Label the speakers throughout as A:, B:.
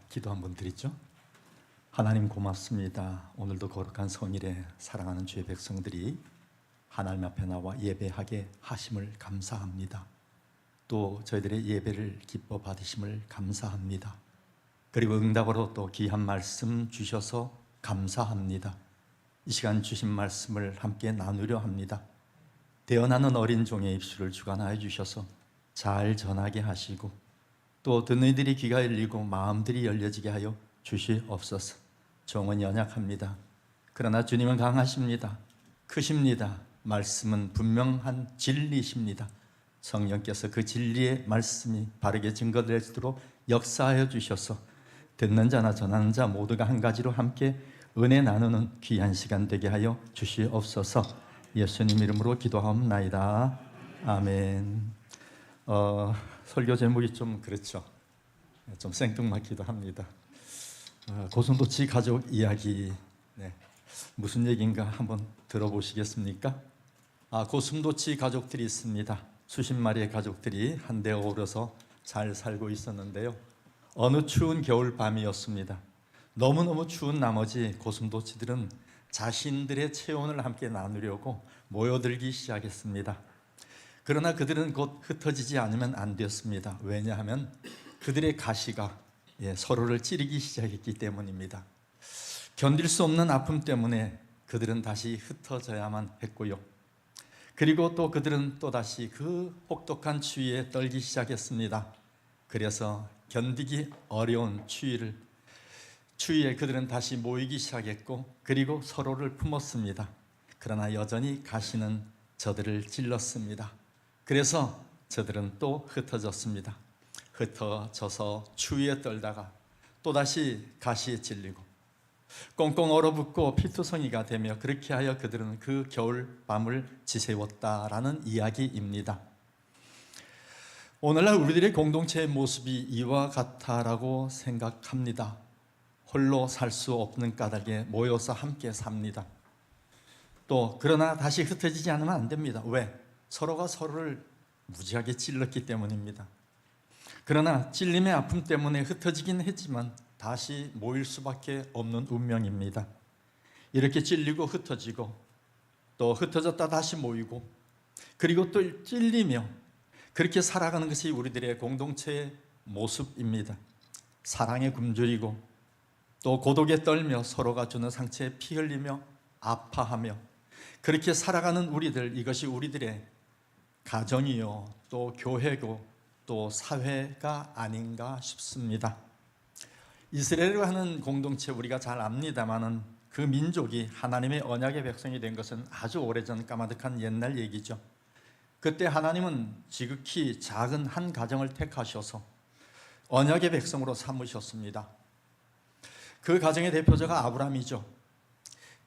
A: 기도 한번 드리죠. 하나님 고맙습니다. 오늘도 거룩한 성일에 사랑하는 주의 백성들이 하나님 앞에 나와 예배하게 하심을 감사합니다. 또 저희들의 예배를 기뻐 받으심을 감사합니다. 그리고 응답으로 또 귀한 말씀 주셔서 감사합니다. 이 시간 주신 말씀을 함께 나누려 합니다. 대언하는 어린 종의 입술을 주관하여 주셔서 잘 전하게 하시고 또 듣는 이들이 귀가 열리고 마음들이 열려지게 하여 주시옵소서. 종은 연약합니다. 그러나 주님은 강하십니다. 크십니다. 말씀은 분명한 진리십니다. 성령께서 그 진리의 말씀이 바르게 증거되도록 역사하여 주셔서 듣는 자나 전하는 자 모두가 한 가지로 함께 은혜 나누는 귀한 시간 되게 하여 주시옵소서. 예수님 이름으로 기도하옵나이다. 아멘. 설교 제목이 좀 그렇죠. 좀 생뚱맞기도 합니다. 고슴도치 가족 이야기, 무슨 얘기인가 한번 들어보시겠습니까? 고슴도치 가족들이 있습니다. 수십 마리의 가족들이 한데 어우러서 잘 살고 있었는데요. 어느 추운 겨울 밤이었습니다. 너무너무 추운 나머지 고슴도치들은 자신들의 체온을 함께 나누려고 모여들기 시작했습니다. 그러나 그들은 곧 흩어지지 않으면 안 되었습니다. 왜냐하면 그들의 가시가 서로를 찌르기 시작했기 때문입니다. 견딜 수 없는 아픔 때문에 그들은 다시 흩어져야만 했고요. 그리고 또 그들은 또다시 그 혹독한 추위에 떨기 시작했습니다. 그래서 견디기 어려운 추위에 그들은 다시 모이기 시작했고, 그리고 서로를 품었습니다. 그러나 여전히 가시는 저들을 찔렀습니다. 그래서 저들은 또 흩어졌습니다. 흩어져서 추위에 떨다가 또다시 가시에 찔리고 꽁꽁 얼어붙고 피투성이가 되며, 그렇게 하여 그들은 그 겨울 밤을 지새웠다라는 이야기입니다. 오늘날 우리들의 공동체의 모습이 이와 같다라고 생각합니다. 홀로 살 수 없는 까닭에 모여서 함께 삽니다. 또 그러나 다시 흩어지지 않으면 안 됩니다. 왜? 서로가 서로를 무지하게 찔렀기 때문입니다. 그러나 찔림의 아픔 때문에 흩어지긴 했지만 다시 모일 수밖에 없는 운명입니다. 이렇게 찔리고 흩어지고 또 흩어졌다 다시 모이고 그리고 또 찔리며 그렇게 살아가는 것이 우리들의 공동체의 모습입니다. 사랑에 굶주리고 또 고독에 떨며 서로가 주는 상처에 피 흘리며 아파하며 그렇게 살아가는 우리들, 이것이 우리들의 가정이요 또 교회고 또 사회가 아닌가 싶습니다. 이스라엘이라고 하는 공동체 우리가 잘 압니다마는 그 민족이 하나님의 언약의 백성이 된 것은 아주 오래전 까마득한 옛날 얘기죠. 그때 하나님은 지극히 작은 한 가정을 택하셔서 언약의 백성으로 삼으셨습니다. 그 가정의 대표자가 아브라함이죠.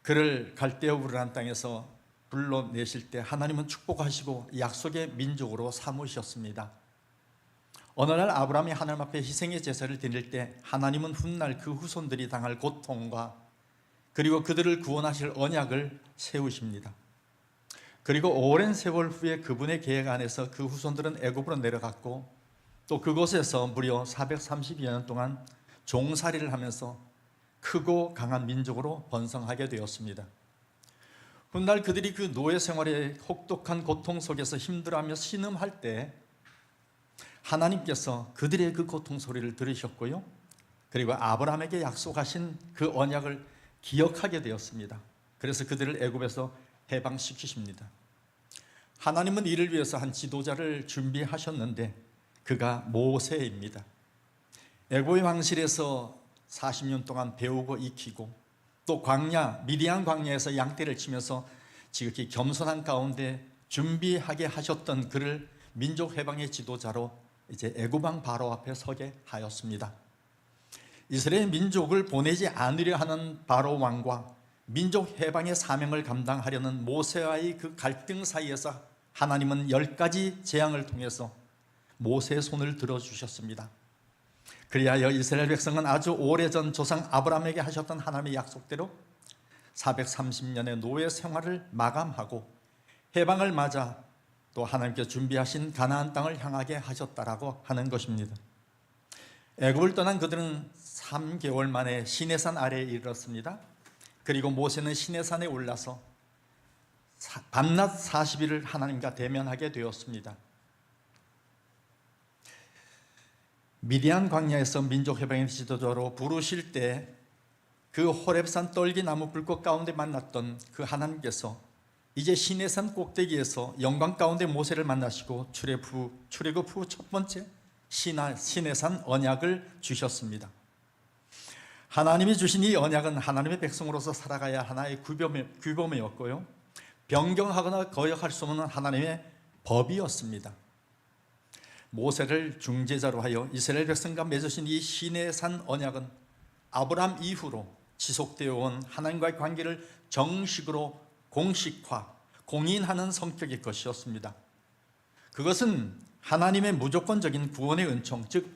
A: 그를 갈대아 우르란 땅에서 불러내실 때 하나님은 축복하시고 약속의 민족으로 삼으셨습니다. 어느 날 아브라함이 하나님 앞에 희생의 제사를 드릴 때 하나님은 훗날 그 후손들이 당할 고통과 그리고 그들을 구원하실 언약을 세우십니다. 그리고 오랜 세월 후에 그분의 계획 안에서 그 후손들은 애굽으로 내려갔고 또 그곳에서 무려 430여 년 동안 종살이를 하면서 크고 강한 민족으로 번성하게 되었습니다. 훗날 그들이 그 노예 생활의 혹독한 고통 속에서 힘들어하며 신음할 때 하나님께서 그들의 그 고통 소리를 들으셨고요. 그리고 아브라함에게 약속하신 그 언약을 기억하게 되었습니다. 그래서 그들을 애굽에서 해방시키십니다. 하나님은 이를 위해서 한 지도자를 준비하셨는데 그가 모세입니다. 애굽의 왕실에서 40년 동안 배우고 익히고 또 광야, 미디안 광야에서 양떼를 치면서 지극히 겸손한 가운데 준비하게 하셨던 그를 민족 해방의 지도자로 이제 애굽 왕 바로 앞에 서게 하였습니다. 이스라엘 민족을 보내지 않으려 하는 바로 왕과 민족 해방의 사명을 감당하려는 모세와의 그 갈등 사이에서 하나님은 10가지 재앙을 통해서 모세의 손을 들어주셨습니다. 그리하여 이스라엘 백성은 아주 오래전 조상 아브라함에게 하셨던 하나님의 약속대로 430년의 노예 생활을 마감하고 해방을 맞아 또 하나님께서 준비하신 가나안 땅을 향하게 하셨다라고 하는 것입니다. 애굽을 떠난 그들은 3개월 만에 시내산 아래에 이르렀습니다. 그리고 모세는 시내산에 올라서 밤낮 40일을 하나님과 대면하게 되었습니다. 미디안 광야에서 민족회방의 지도자로 부르실 때 그 호렙산 떨기나무 불꽃 가운데 만났던 그 하나님께서 이제 시내산 꼭대기에서 영광 가운데 모세를 만나시고 출애굽 후 첫 번째 시내산 언약을 주셨습니다. 하나님이 주신 이 언약은 하나님의 백성으로서 살아가야 하나의 규범이었고요, 변경하거나 거역할 수 없는 하나님의 법이었습니다. 모세를 중재자로 하여 이스라엘 백성과 맺으신 이 시내산 언약은 아브라함 이후로 지속되어 온 하나님과의 관계를 정식으로 공식화, 공인하는 성격의 것이었습니다. 그것은 하나님의 무조건적인 구원의 은총, 즉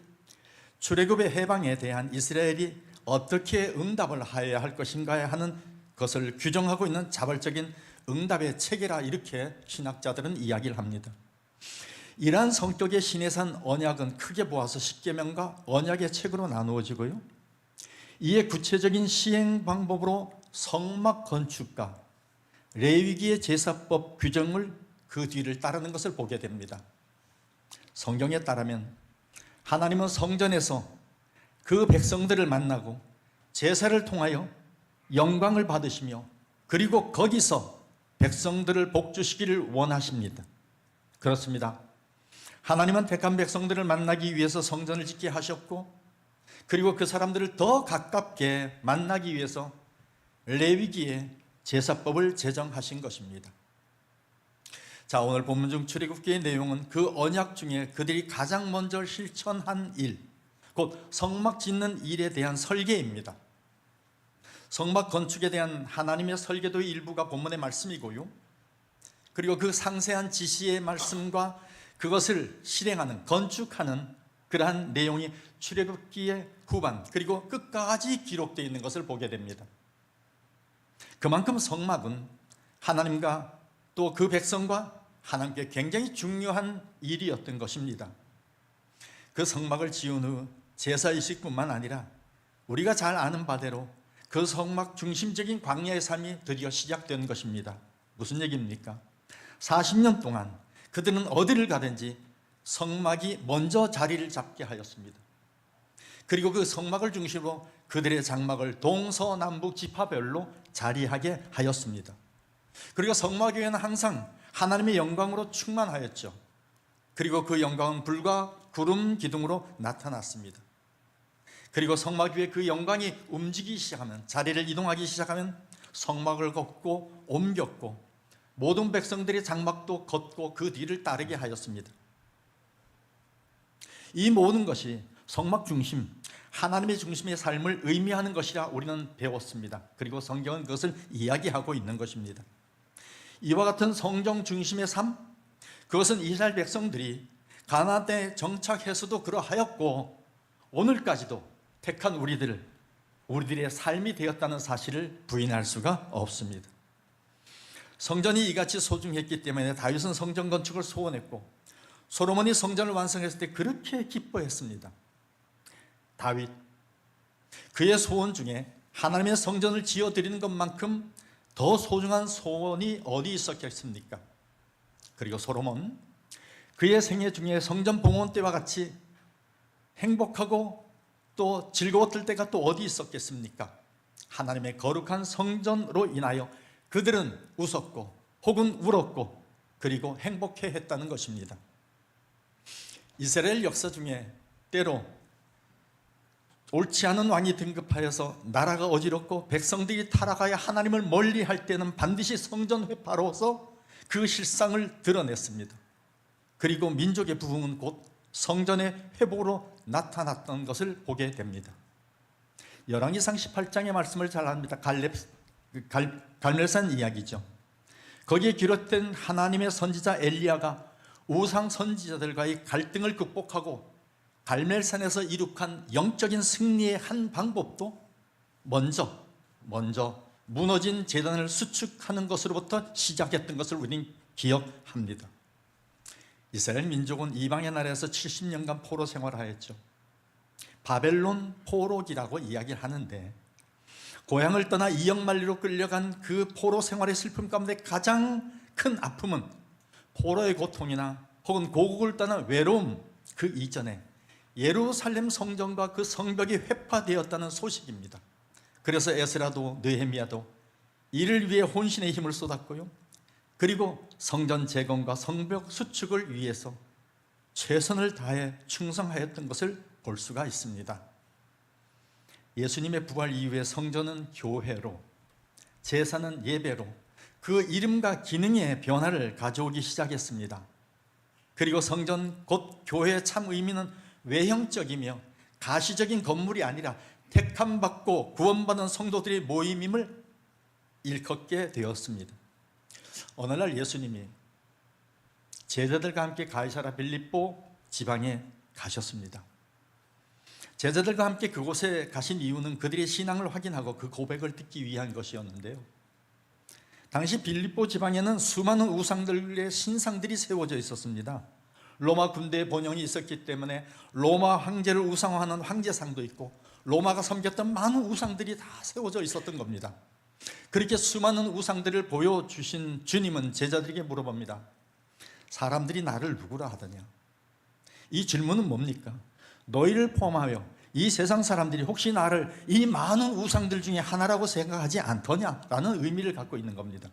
A: 출애굽의 해방에 대한 이스라엘이 어떻게 응답을 해야 할 것인가 하는 것을 규정하고 있는 자발적인 응답의 체계라, 이렇게 신학자들은 이야기를 합니다. 이러한 성격의 시내산 언약은 크게 보아서 십계명과 언약의 책으로 나누어지고요, 이에 구체적인 시행 방법으로 성막 건축과 레위기의 제사법 규정을 그 뒤를 따르는 것을 보게 됩니다. 성경에 따르면 하나님은 성전에서 그 백성들을 만나고 제사를 통하여 영광을 받으시며 그리고 거기서 백성들을 복주시기를 원하십니다. 그렇습니다. 하나님은 택한 백성들을 만나기 위해서 성전을 짓게 하셨고, 그리고 그 사람들을 더 가깝게 만나기 위해서 레위기의 제사법을 제정하신 것입니다. 자, 오늘 본문 중 출애굽기의 내용은 그 언약 중에 그들이 가장 먼저 실천한 일, 곧 성막 짓는 일에 대한 설계입니다. 성막 건축에 대한 하나님의 설계도의 일부가 본문의 말씀이고요, 그리고 그 상세한 지시의 말씀과 그것을 실행하는, 건축하는 그러한 내용이 출애굽기의 후반 그리고 끝까지 기록되어 있는 것을 보게 됩니다. 그만큼 성막은 하나님과 또 그 백성과 하나님께 굉장히 중요한 일이었던 것입니다. 그 성막을 지은 후 제사의식뿐만 아니라 우리가 잘 아는 바대로 그 성막 중심적인 광야의 삶이 드디어 시작된 것입니다. 무슨 얘기입니까? 40년 동안 그들은 어디를 가든지 성막이 먼저 자리를 잡게 하였습니다. 그리고 그 성막을 중심으로 그들의 장막을 동서남북 지파별로 자리하게 하였습니다. 그리고 성막 위에는 항상 하나님의 영광으로 충만하였죠. 그리고 그 영광은 불과 구름 기둥으로 나타났습니다. 그리고 성막 위에 그 영광이 움직이기 시작하면, 자리를 이동하기 시작하면 성막을 걷고 옮겼고 모든 백성들의 장막도 걷고 그 뒤를 따르게 하였습니다. 이 모든 것이 성막 중심, 하나님의 중심의 삶을 의미하는 것이라 우리는 배웠습니다. 그리고 성경은 그것을 이야기하고 있는 것입니다. 이와 같은 성경 중심의 삶, 그것은 이스라엘 백성들이 가나안 땅에 정착해서도 그러하였고 오늘까지도 택한 우리들의 삶이 되었다는 사실을 부인할 수가 없습니다. 성전이 이같이 소중했기 때문에 다윗은 성전 건축을 소원했고 솔로몬이 성전을 완성했을 때 그렇게 기뻐했습니다. 다윗, 그의 소원 중에 하나님의 성전을 지어드리는 것만큼 더 소중한 소원이 어디 있었겠습니까? 그리고 솔로몬, 그의 생애 중에 성전 봉헌 때와 같이 행복하고 또 즐거웠을 때가 또 어디 있었겠습니까? 하나님의 거룩한 성전으로 인하여 그들은 웃었고 혹은 울었고 그리고 행복해 했다는 것입니다. 이스라엘 역사 중에 때로 옳지 않은 왕이 등극하여서 나라가 어지럽고 백성들이 타락하여 하나님을 멀리할 때는 반드시 성전 회파로서 그 실상을 드러냈습니다. 그리고 민족의 부흥은 곧 성전의 회복으로 나타났던 것을 보게 됩니다. 열왕기상 18장의 말씀을 잘 압니다. 갈멜산 이야기죠. 거기에 기록된 하나님의 선지자 엘리야가 우상 선지자들과의 갈등을 극복하고 갈멜산에서 이룩한 영적인 승리의 한 방법도 먼저 무너진 제단을 수축하는 것으로부터 시작했던 것을 우리는 기억합니다. 이스라엘 민족은 이방의 나라에서 70년간 포로 생활을 하였죠. 바벨론 포로기라고 이야기를 하는데, 고향을 떠나 이역만리로 끌려간 그 포로 생활의 슬픔 가운데 가장 큰 아픔은 포로의 고통이나 혹은 고국을 떠난 외로움, 그 이전에 예루살렘 성전과 그 성벽이 회파되었다는 소식입니다. 그래서 에스라도 느헤미야도 이를 위해 혼신의 힘을 쏟았고요, 그리고 성전 재건과 성벽 수축을 위해서 최선을 다해 충성하였던 것을 볼 수가 있습니다. 예수님의 부활 이후에 성전은 교회로, 제사는 예배로 그 이름과 기능의 변화를 가져오기 시작했습니다. 그리고 성전 곧 교회의 참 의미는 외형적이며 가시적인 건물이 아니라 택함받고 구원받은 성도들의 모임임을 일컫게 되었습니다. 어느 날 예수님이 제자들과 함께 가이사랴 빌립보 지방에 가셨습니다. 제자들과 함께 그곳에 가신 이유는 그들의 신앙을 확인하고 그 고백을 듣기 위한 것이었는데요, 당시 빌립보 지방에는 수많은 우상들의 신상들이 세워져 있었습니다. 로마 군대의 본영이 있었기 때문에 로마 황제를 우상화하는 황제상도 있고 로마가 섬겼던 많은 우상들이 다 세워져 있었던 겁니다. 그렇게 수많은 우상들을 보여주신 주님은 제자들에게 물어봅니다. 사람들이 나를 누구라 하더냐? 이 질문은 뭡니까? 너희를 포함하여 이 세상 사람들이 혹시 나를 이 많은 우상들 중에 하나라고 생각하지 않더냐라는 의미를 갖고 있는 겁니다.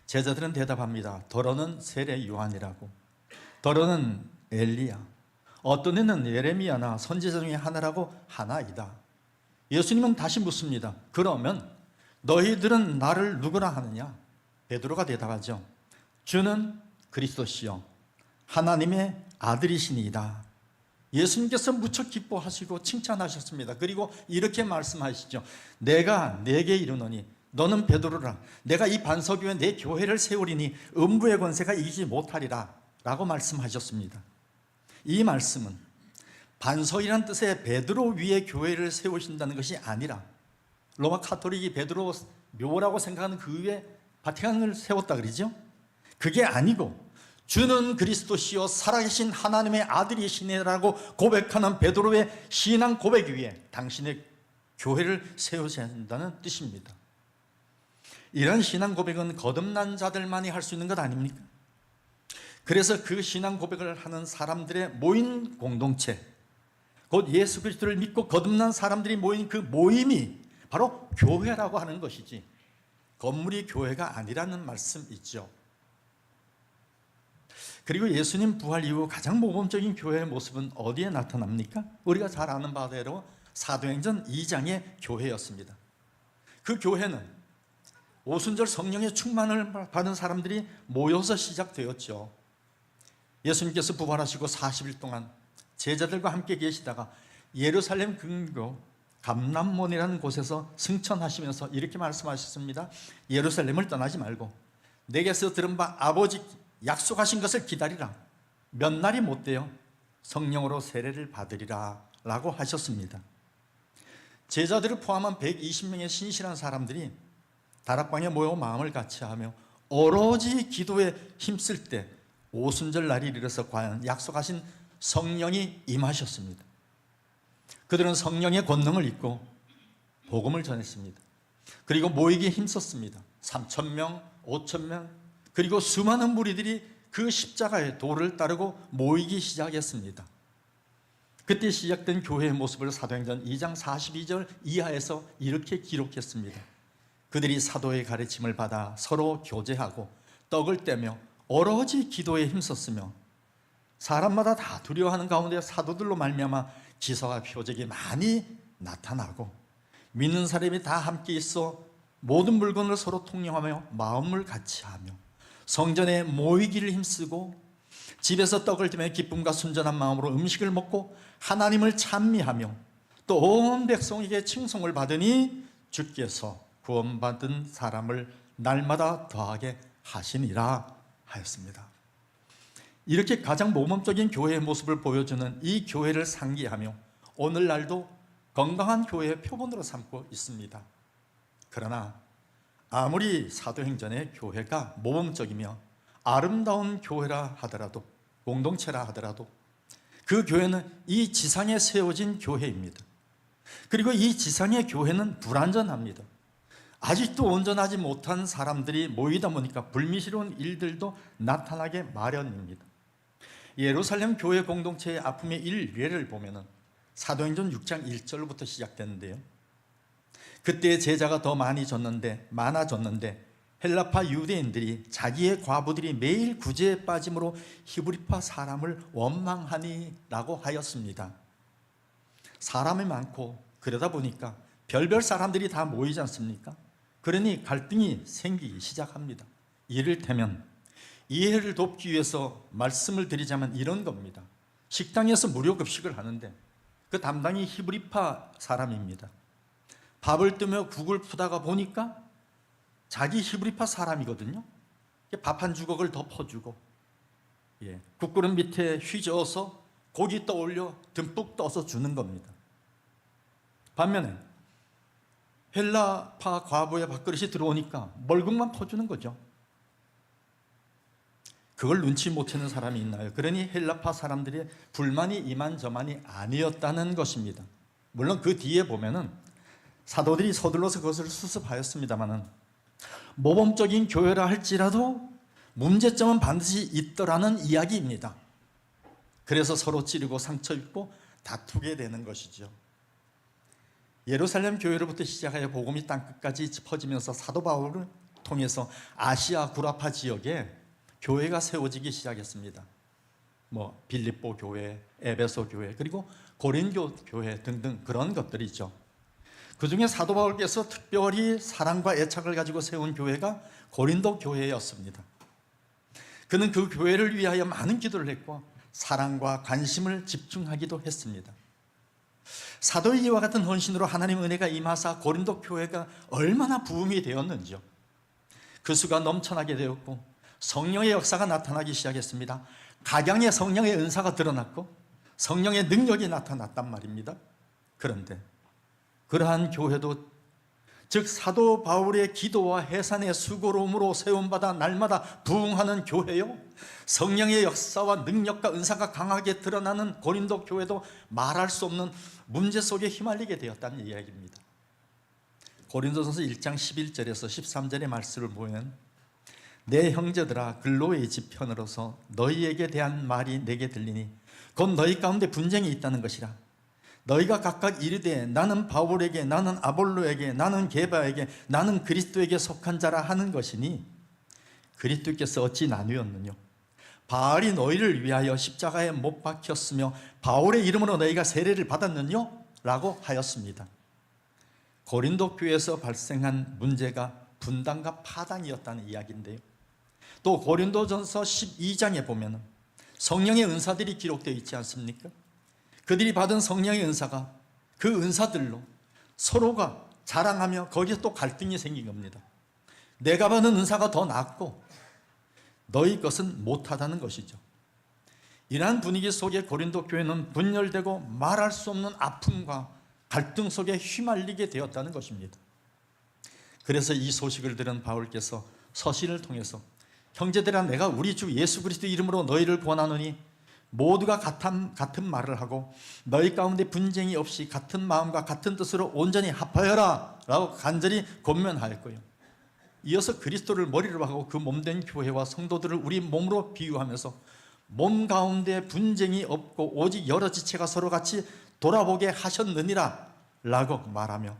A: 제자들은 대답합니다. 더러는 세례 요한이라고, 더러는 엘리야, 어떤 이는 예레미야나 선지자 중에 하나라고 하나이다. 예수님은 다시 묻습니다. 그러면 너희들은 나를 누구라 하느냐? 베드로가 대답하죠. 주는 그리스도시요 하나님의 아들이시니이다. 예수님께서 무척 기뻐하시고 칭찬하셨습니다. 그리고 이렇게 말씀하시죠. 내가 네게 이르노니 너는 베드로라. 내가 이 반석 위에 내 교회를 세우리니 음부의 권세가 이기지 못하리라 라고 말씀하셨습니다. 이 말씀은 반석이란 뜻의 베드로 위에 교회를 세우신다는 것이 아니라 로마 카톨릭이 베드로 묘라고 생각하는 그 위에 바티칸을 세웠다 그러죠. 그게 아니고 주는 그리스도시요 살아계신 하나님의 아들이시니라고 고백하는 베드로의 신앙 고백 위에 당신의 교회를 세우셔야 한다는 뜻입니다. 이런 신앙 고백은 거듭난 자들만이 할 수 있는 것 아닙니까? 그래서 그 신앙 고백을 하는 사람들의 모인 공동체, 곧 예수 그리스도를 믿고 거듭난 사람들이 모인 그 모임이 바로 교회라고 하는 것이지 건물이 교회가 아니라는 말씀이죠. 그리고 예수님 부활 이후 가장 모범적인 교회의 모습은 어디에 나타납니까? 우리가 잘 아는 바대로 사도행전 2장의 교회였습니다. 그 교회는 오순절 성령의 충만을 받은 사람들이 모여서 시작되었죠. 예수님께서 부활하시고 40일 동안 제자들과 함께 계시다가 예루살렘 근교 감람몬이라는 곳에서 승천하시면서 이렇게 말씀하셨습니다. 예루살렘을 떠나지 말고 내게서 들은 바 아버지 약속하신 것을 기다리라. 몇 날이 못 되어 성령으로 세례를 받으리라 라고 하셨습니다. 제자들을 포함한 120명의 신실한 사람들이 다락방에 모여 마음을 같이하며 오로지 기도에 힘쓸 때 오순절 날이 이르러서 과연 약속하신 성령이 임하셨습니다. 그들은 성령의 권능을 입고 복음을 전했습니다. 그리고 모이기에 힘썼습니다. 3,000명, 5,000명, 그리고 수많은 무리들이 그 십자가의 도를 따르고 모이기 시작했습니다. 그때 시작된 교회의 모습을 사도행전 2장 42절 이하에서 이렇게 기록했습니다. 그들이 사도의 가르침을 받아 서로 교제하고 떡을 떼며 오로지 기도에 힘썼으며 사람마다 다 두려워하는 가운데 사도들로 말미암아 기사와 표적이 많이 나타나고 믿는 사람이 다 함께 있어 모든 물건을 서로 통용하며 마음을 같이하며 성전에 모이기를 힘쓰고 집에서 떡을 떼며 기쁨과 순전한 마음으로 음식을 먹고 하나님을 찬미하며 또 온 백성에게 칭송을 받으니 주께서 구원받은 사람을 날마다 더하게 하시니라 하였습니다. 이렇게 가장 모범적인 교회의 모습을 보여주는 이 교회를 상기하며 오늘날도 건강한 교회의 표본으로 삼고 있습니다. 그러나 아무리 사도행전의 교회가 모범적이며 아름다운 교회라 하더라도, 공동체라 하더라도 그 교회는 이 지상에 세워진 교회입니다. 그리고 이 지상의 교회는 불완전합니다. 아직도 온전하지 못한 사람들이 모이다 보니까 불미스러운 일들도 나타나게 마련입니다. 예루살렘 교회 공동체의 아픔의 일례를 보면은 사도행전 6장 1절부터 시작되는데요. 그때 제자가 더 많아졌는데 헬라파 유대인들이 자기의 과부들이 매일 구제에 빠짐으로 히브리파 사람을 원망하니라고 하였습니다. 사람이 많고 그러다 보니까 별별 사람들이 다 모이지 않습니까? 그러니 갈등이 생기기 시작합니다. 이를테면 이해를 돕기 위해서 말씀을 드리자면 이런 겁니다. 식당에서 무료 급식을 하는데 그 담당이 히브리파 사람입니다. 밥을 뜨며 국을 푸다가 보니까 자기 히브리파 사람이거든요. 밥 한 주걱을 덮어주고 국그릇 밑에 휘저어서 고기 떠올려 듬뿍 떠서 주는 겁니다. 반면에 헬라파 과부의 밥그릇이 들어오니까 멀국만 퍼주는 거죠. 그걸 눈치 못 채는 사람이 있나요? 그러니 헬라파 사람들의 불만이 이만저만이 아니었다는 것입니다. 물론 그 뒤에 보면은 사도들이 서둘러서 그것을 수습하였습니다만은 모범적인 교회라 할지라도 문제점은 반드시 있더라는 이야기입니다. 그래서 서로 찌르고 상처 입고 다투게 되는 것이죠. 예루살렘 교회로부터 시작하여 복음이 땅끝까지 퍼지면서 사도 바울을 통해서 아시아 구라파 지역에 교회가 세워지기 시작했습니다. 빌립보 교회, 에베소 교회, 그리고 고린도 교회 등등 그런 것들이죠. 그 중에 사도 바울께서 특별히 사랑과 애착을 가지고 세운 교회가 고린도 교회였습니다. 그는 그 교회를 위하여 많은 기도를 했고 사랑과 관심을 집중하기도 했습니다. 사도의 이와 같은 헌신으로 하나님 은혜가 임하사 고린도 교회가 얼마나 부흥이 되었는지요. 그 수가 넘쳐나게 되었고 성령의 역사가 나타나기 시작했습니다. 각양의 성령의 은사가 드러났고 성령의 능력이 나타났단 말입니다. 그런데 그러한 교회도 즉 사도 바울의 기도와 해산의 수고로움으로 세움받아 날마다 부흥하는 교회요, 성령의 역사와 능력과 은사가 강하게 드러나는 고린도 교회도 말할 수 없는 문제 속에 휘말리게 되었다는 이야기입니다. 고린도전서 1장 11절에서 13절의 말씀을 보면 내 형제들아 글로의 지편으로서 너희에게 대한 말이 내게 들리니 곧 너희 가운데 분쟁이 있다는 것이라. 너희가 각각 이르되 나는 바울에게, 나는 아볼로에게, 나는 게바에게, 나는 그리스도에게 속한 자라 하는 것이니 그리스도께서 어찌 나뉘었느뇨? 바알이 너희를 위하여 십자가에 못 박혔으며 바울의 이름으로 너희가 세례를 받았느뇨? 라고 하였습니다. 고린도 교회에서 발생한 문제가 분단과 파당이었다는 이야기인데요. 또 고린도전서 12장에 보면 성령의 은사들이 기록되어 있지 않습니까? 그들이 받은 성령의 은사가 그 은사들로 서로가 자랑하며 거기서 또 갈등이 생긴 겁니다. 내가 받은 은사가 더 낫고 너희 것은 못하다는 것이죠. 이러한 분위기 속에 고린도 교회는 분열되고 말할 수 없는 아픔과 갈등 속에 휘말리게 되었다는 것입니다. 그래서 이 소식을 들은 바울께서 서신을 통해서 형제들아 내가 우리 주 예수 그리스도 이름으로 너희를 권하노니 모두가 같은 말을 하고 너희 가운데 분쟁이 없이 같은 마음과 같은 뜻으로 온전히 합하여라 라고 간절히 권면하였고요. 이어서 그리스도를 머리로 하고 그 몸된 교회와 성도들을 우리 몸으로 비유하면서 몸 가운데 분쟁이 없고 오직 여러 지체가 서로 같이 돌아보게 하셨느니라 라고 말하며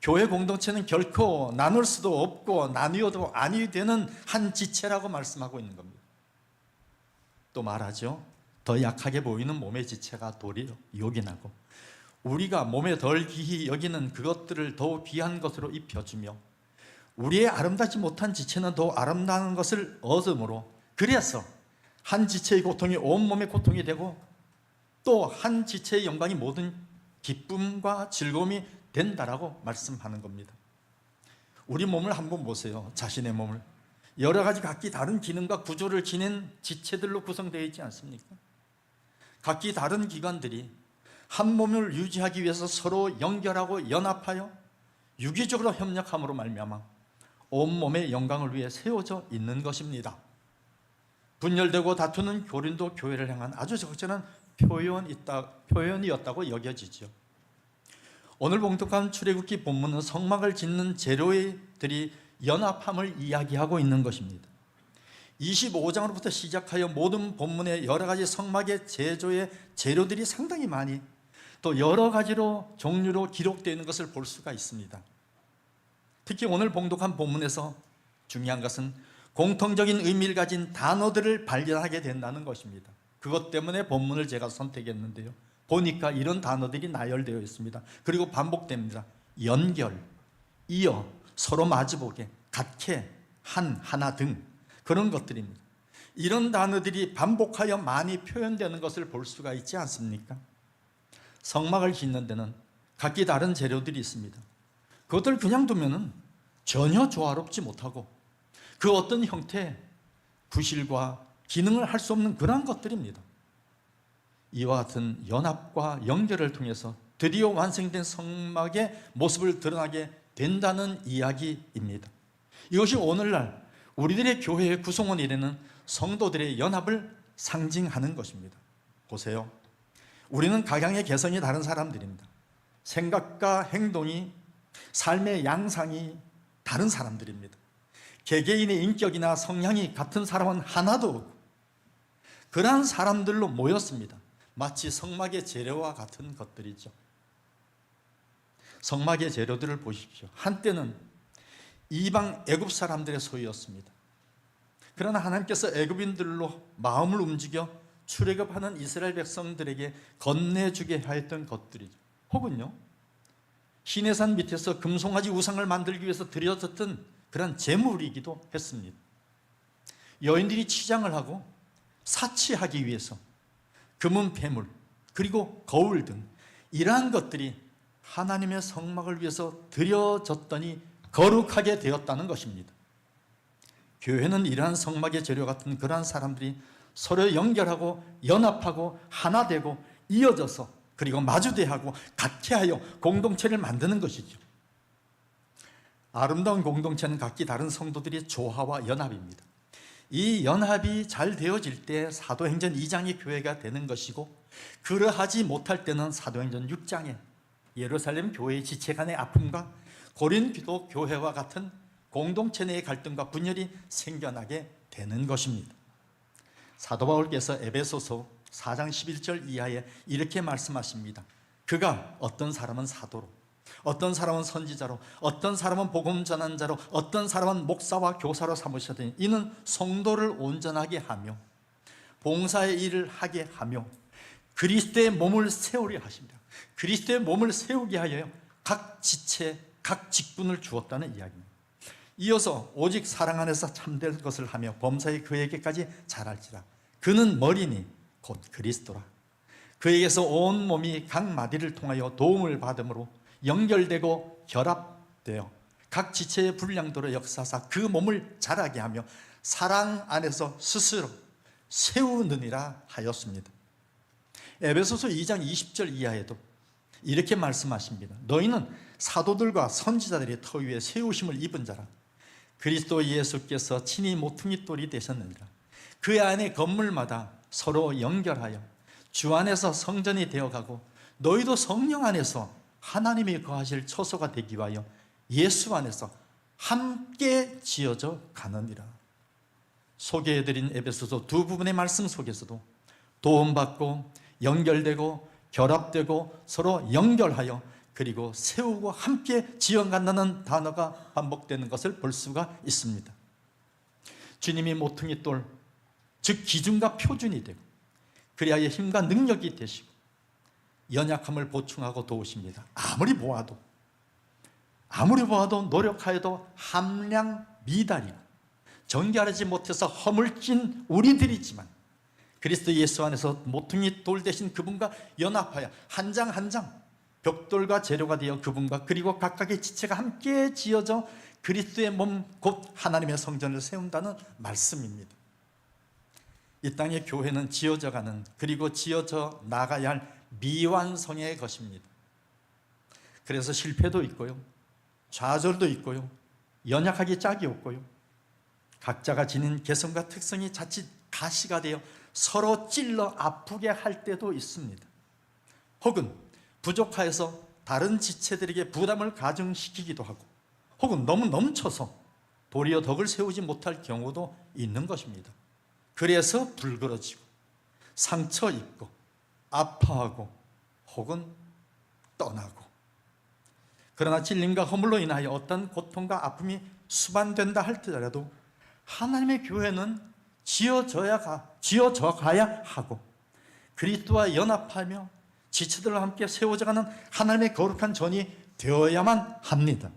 A: 교회 공동체는 결코 나눌 수도 없고 나뉘어도 아니 되는 한 지체라고 말씀하고 있는 겁니다. 또 말하죠. 더 약하게 보이는 몸의 지체가 도리어 요긴하고 우리가 몸에 덜 귀히 여기는 그것들을 더 귀한 것으로 입혀주며 우리의 아름답지 못한 지체는 더 아름다운 것을 얻음으로 그래서 한 지체의 고통이 온몸의 고통이 되고 또 한 지체의 영광이 모든 기쁨과 즐거움이 된다라고 말씀하는 겁니다. 우리 몸을 한번 보세요. 자신의 몸을 여러 가지 각기 다른 기능과 구조를 지닌 지체들로 구성되어 있지 않습니까? 각기 다른 기관들이 한 몸을 유지하기 위해서 서로 연결하고 연합하여 유기적으로 협력함으로 말미암아 온몸의 영광을 위해 세워져 있는 것입니다. 분열되고 다투는 고린도 교회를 향한 아주 적절한 표현이었다고 여겨지죠. 오늘 봉독한 출애굽기 본문은 성막을 짓는 재료들이 연합함을 이야기하고 있는 것입니다. 25장으로부터 시작하여 모든 본문의 여러 가지 성막의 제조의 재료들이 상당히 많이 또 여러 가지로 종류로 기록되어 있는 것을 볼 수가 있습니다. 특히 오늘 봉독한 본문에서 중요한 것은 공통적인 의미를 가진 단어들을 발견하게 된다는 것입니다. 그것 때문에 본문을 제가 선택했는데요, 보니까 이런 단어들이 나열되어 있습니다. 그리고 반복됩니다. 연결, 이어, 서로 마주보게, 같게, 하나 등 그런 것들입니다. 이런 단어들이 반복하여 많이 표현되는 것을 볼 수가 있지 않습니까? 성막을 짓는 데는 각기 다른 재료들이 있습니다. 그것들 그냥 두면은 전혀 조화롭지 못하고 그 어떤 형태의 구실과 기능을 할 수 없는 그런 것들입니다. 이와 같은 연합과 연결을 통해서 드디어 완성된 성막의 모습을 드러나게 된다는 이야기입니다. 이것이 오늘날 우리들의 교회의 구성원이라는 성도들의 연합을 상징하는 것입니다. 보세요. 우리는 각양의 개성이 다른 사람들입니다. 생각과 행동이, 삶의 양상이 다른 사람들입니다. 개개인의 인격이나 성향이 같은 사람은 하나도 없고 그러한 사람들로 모였습니다. 마치 성막의 재료와 같은 것들이죠. 성막의 재료들을 보십시오. 한때는 이방 애굽 사람들의 소유였습니다. 그러나 하나님께서 애굽인들로 마음을 움직여 출애굽하는 이스라엘 백성들에게 건네주게 하였던 것들이죠. 혹은요, 시내산 밑에서 금송아지 우상을 만들기 위해서 드려졌던 그런 제물이기도 했습니다. 여인들이 치장을 하고 사치하기 위해서 금은 폐물, 그리고 거울 등 이러한 것들이 하나님의 성막을 위해서 드려졌더니 거룩하게 되었다는 것입니다. 교회는 이러한 성막의 재료 같은 그러한 사람들이 서로 연결하고 연합하고 하나 되고 이어져서 그리고 마주대하고 같게 하여 공동체를 만드는 것이죠. 아름다운 공동체는 각기 다른 성도들의 조화와 연합입니다. 이 연합이 잘 되어질 때 사도행전 2장의 교회가 되는 것이고, 그러하지 못할 때는 사도행전 6장의 예루살렘 교회의 지체 간의 아픔과 고린도 교회와 같은 공동체 내의 갈등과 분열이 생겨나게 되는 것입니다. 사도 바울께서 에베소서 4장 11절 이하에 이렇게 말씀하십니다. 그가 어떤 사람은 사도로, 어떤 사람은 선지자로, 어떤 사람은 복음 전한 자로, 어떤 사람은 목사와 교사로 삼으셨더니 이는 성도를 온전하게 하며 봉사의 일을 하게 하며 그리스도의 몸을 세우려 하십니다. 그리스도의 몸을 세우게 하여 각 지체, 각 직분을 주었다는 이야기입니다. 이어서 오직 사랑 안에서 참될 것을 하며 범사에 그에게까지 자랄지라. 그는 머리니 곧 그리스도라. 그에게서 온 몸이 각 마디를 통하여 도움을 받음으로 연결되고 결합되어 각 지체의 분량대로 역사사 그 몸을 자라게 하며 사랑 안에서 스스로 세우느니라 하였습니다. 에베소서 2장 20절 이하에도 이렇게 말씀하십니다. 너희는 사도들과 선지자들의 터 위에 세우심을 입은 자라. 그리스도 예수께서 친히 모퉁이 돌이 되셨느니라. 그 안에 건물마다 서로 연결하여 주 안에서 성전이 되어가고 너희도 성령 안에서 하나님이 거하실 처소가 되기 위하여 예수 안에서 함께 지어져 가느니라. 소개해드린 에베소서 두 부분의 말씀 속에서도 도움받고 연결되고 결합되고 서로 연결하여 그리고 세우고 함께 지어간다는 단어가 반복되는 것을 볼 수가 있습니다. 주님이 모퉁이 돌, 즉 기준과 표준이 되고 그리하여 힘과 능력이 되시고 연약함을 보충하고 도우십니다. 아무리 보아도 노력하여도 함량 미달이고 정결하지 못해서 허물진 우리들이지만 그리스도 예수 안에서 모퉁이 돌 대신 그분과 연합하여 한 장 한 장 벽돌과 재료가 되어 그분과 그리고 각각의 지체가 함께 지어져 그리스도의 몸 곧 하나님의 성전을 세운다는 말씀입니다. 이 땅의 교회는 지어져가는 그리고 지어져 나가야 할 미완성의 것입니다. 그래서 실패도 있고요, 좌절도 있고요, 연약하기 짝이 없고요, 각자가 지닌 개성과 특성이 자칫 가시가 되어 서로 찔러 아프게 할 때도 있습니다. 혹은 부족하여서 다른 지체들에게 부담을 가중시키기도 하고, 혹은 너무 넘쳐서 도리어 덕을 세우지 못할 경우도 있는 것입니다. 그래서 불그러지고 상처 입고 아파하고 혹은 떠나고, 그러나 진림과 허물로 인하여 어떤 고통과 아픔이 수반된다 할지라도 하나님의 교회는 지어져 가야 하고 그리스도와 연합하며 지체들과 함께 세워져가는 하나님의 거룩한 전이 되어야만 합니다.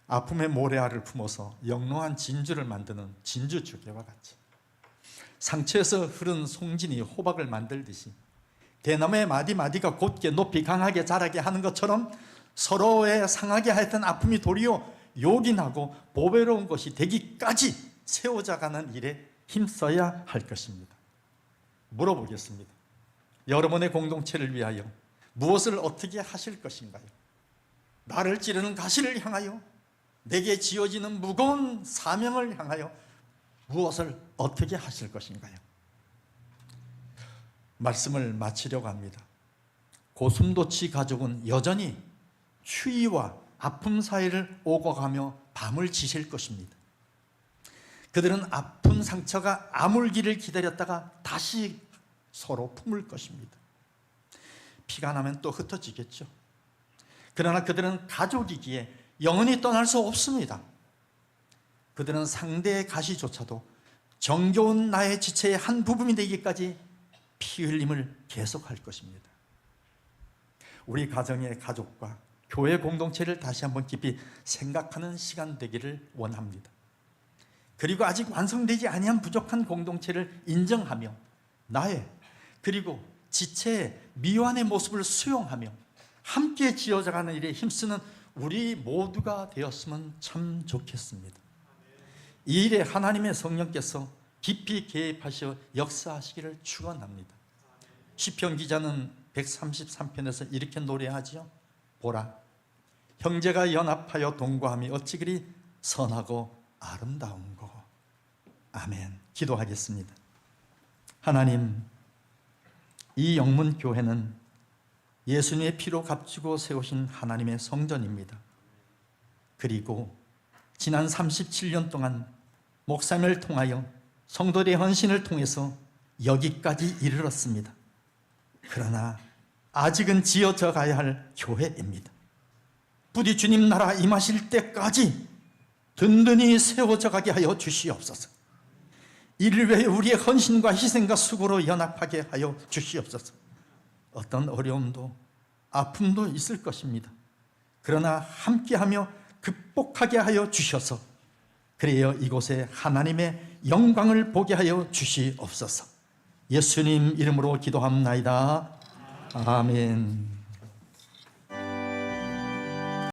A: 아픔의 모래알을 품어서 영롱한 진주를 만드는 진주조개와 같이 상처에서 흐른 송진이 호박을 만들듯이 대나무의 마디마디가 곧게 높이 강하게 자라게 하는 것처럼 서로의 상하게 하였던 아픔이 도리어 요긴하고 보배로운 것이 되기까지 세워져가는 일에 힘써야 할 것입니다. 물어보겠습니다. 여러분의 공동체를 위하여 무엇을 어떻게 하실 것인가요? 나를 찌르는 가시를 향하여, 내게 지어지는 무거운 사명을 향하여 무엇을 어떻게 하실 것인가요? 말씀을 마치려고 합니다. 고슴도치 가족은 여전히 추위와 아픔 사이를 오고 가며 밤을 지실 것입니다. 그들은 아픈 상처가 아물기를 기다렸다가 다시 서로 품을 것입니다. 피가 나면 또 흩어지겠죠. 그러나 그들은 가족이기에 영원히 떠날 수 없습니다. 그들은 상대의 가시조차도 정겨운 나의 지체의 한 부분이 되기까지 피 흘림을 계속할 것입니다. 우리 가정의 가족과 교회 공동체를 다시 한번 깊이 생각하는 시간 되기를 원합니다. 그리고 아직 완성되지 아니한 부족한 공동체를 인정하며 나의 그리고 지체의 미완의 모습을 수용하며 함께 지어져가는 일에 힘쓰는 우리 모두가 되었으면 참 좋겠습니다. 이 일에 하나님의 성령께서 깊이 개입하셔 역사하시기를 축원합니다. 시편 기자는 133편에서 이렇게 노래하지요. 보라, 형제가 연합하여 동거함이 어찌 그리 선하고 아름다운고. 아멘. 기도하겠습니다. 하나님, 이 영문교회는 예수님의 피로 값지고 세우신 하나님의 성전입니다. 그리고 지난 37년 동안 목사님을 통하여 성도들의 헌신을 통해서 여기까지 이르렀습니다. 그러나 아직은 지어져 가야 할 교회입니다. 부디 주님 나라 임하실 때까지 든든히 세워져 가게 하여 주시옵소서. 이를 위해 우리의 헌신과 희생과 수고로 연합하게 하여 주시옵소서. 어떤 어려움도 아픔도 있을 것입니다. 그러나 함께하며 극복하게 하여 주셔서 그래야 이곳에 하나님의 영광을 보게 하여 주시옵소서. 예수님 이름으로 기도합나이다. 아멘.